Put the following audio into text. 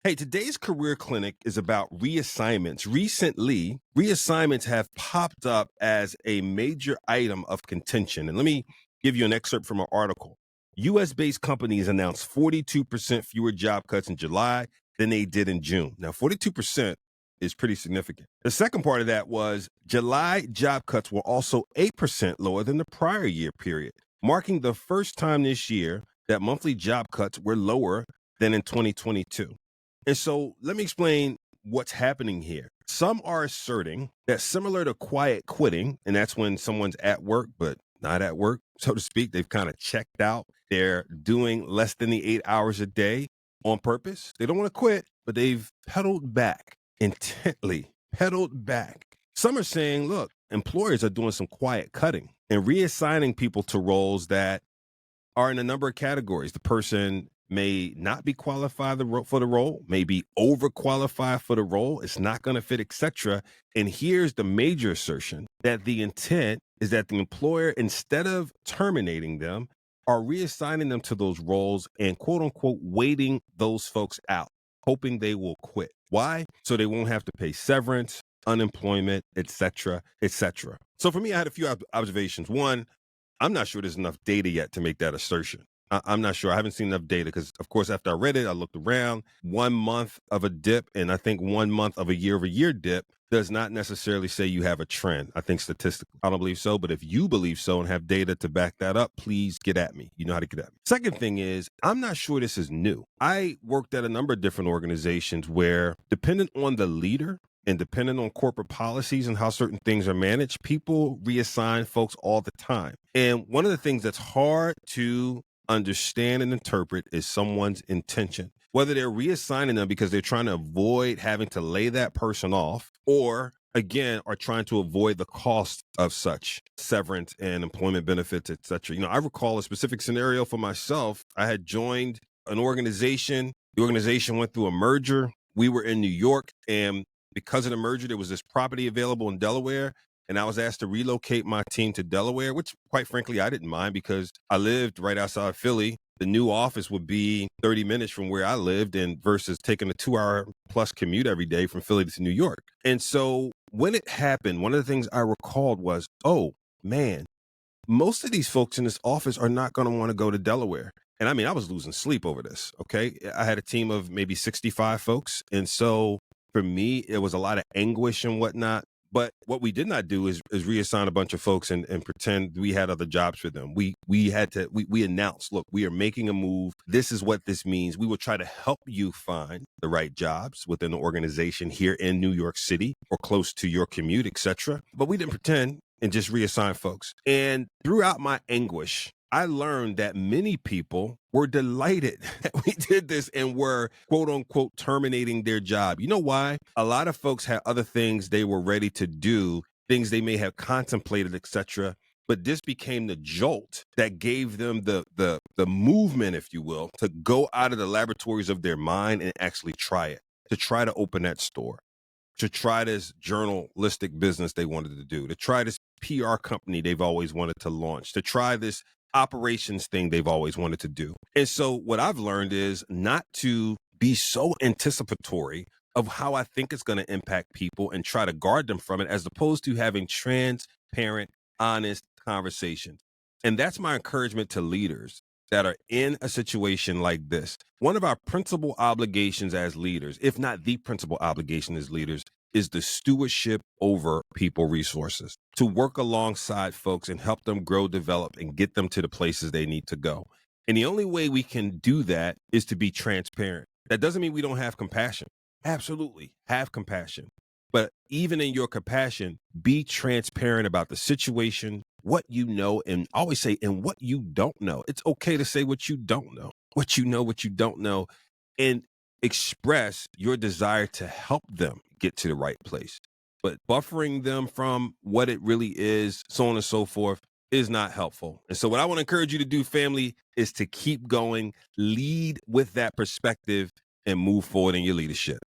Hey, today's career clinic is about reassignments. Recently, reassignments have popped up as a major item of contention. And let me give you an excerpt from an article. US based companies announced 42% fewer job cuts in July than they did in June. Now, 42% is pretty significant. The second part of that was July job cuts were also 8% lower than the prior year period, marking the first time this year that monthly job cuts were lower than in 2022. And so let me explain what's happening here. Some are asserting that similar to quiet quitting, and that's when someone's at work, but not at work, so to speak, they've kind of checked out. They're doing less than the 8 hours a day on purpose. They don't want to quit, but they've pedaled back intently, pedaled back. Some are saying, look, employers are doing some quiet cutting and reassigning people to roles that are in a number of categories. The person may not be qualified for the role, may be overqualified for the role, it's not going to fit, etc. And here's the major assertion that the intent is that the employer, instead of terminating them, are reassigning them to those roles and quote unquote waiting those folks out, hoping they will quit. Why? So they won't have to pay severance, unemployment, etc., etc. So for me, I had a few observations. One, I'm not sure there's enough data yet to make that assertion. I'm not sure. I haven't seen enough data because, of course, after I read it, I looked around. 1 month of a dip, and I think 1 month of a year-over-year dip does not necessarily say you have a trend. I think statistically, I don't believe so. But if you believe so and have data to back that up, please get at me. You know how to get at me. Second thing is, I'm not sure this is new. I worked at a number of different organizations where, depending on the leader, and depending on corporate policies and how certain things are managed, people reassign folks all the time. And one of the things that's hard to understand and interpret is someone's intention. Whether they're reassigning them because they're trying to avoid having to lay that person off, or again, are trying to avoid the cost of such severance and employment benefits, etc. I recall a specific scenario for myself. I had joined an organization. The organization went through a merger. We were in New York, and because of the merger, there was this property available in Delaware, and I was asked to relocate my team to Delaware, which, quite frankly, I didn't mind because I lived right outside Philly. The new office would be 30 minutes from where I lived, and versus taking a 2 hour plus commute every day from Philly to New York. And so when it happened, one of the things I recalled was, oh, man, most of these folks in this office are not going to want to go to Delaware. And I mean, I was losing sleep over this. Okay. I had a team of maybe 65 folks. And so for me, it was a lot of anguish and whatnot. But what we did not do is reassign a bunch of folks and pretend we had other jobs for them. We announced, look, we are making a move. This is what this means. We will try to help you find the right jobs within the organization here in New York City or close to your commute, etc. But we didn't pretend and just reassign folks. And throughout my anguish, I learned that many people were delighted that we did this and were, quote unquote, terminating their job. You know why? A lot of folks had other things they were ready to do, things they may have contemplated, etc. But this became the jolt that gave them the movement, if you will, to go out of the laboratories of their mind and actually try it, to try to open that store, to try this journalistic business they wanted to do, to try this PR company they've always wanted to launch, to try this operations thing they've always wanted to do. And so what I've learned is not to be so anticipatory of how I think it's going to impact people and try to guard them from it, as opposed to having transparent, honest conversations. And that's my encouragement to leaders that are in a situation like this. One of our principal obligations as leaders, if not the principal obligation as leaders, is the stewardship over people resources, to work alongside folks and help them grow, develop, and get them to the places they need to go. And the only way we can do that is to be transparent. That doesn't mean we don't have compassion. Absolutely, have compassion. But even in your compassion, be transparent about the situation, what you know, and always say, and what you don't know. It's okay to say what you don't know, what you don't know, and express your desire to help them get to the right place. But buffering them from what it really is, so on and so forth, is not helpful. And so what I want to encourage you to do, family, is to keep going, lead with that perspective, and move forward in your leadership.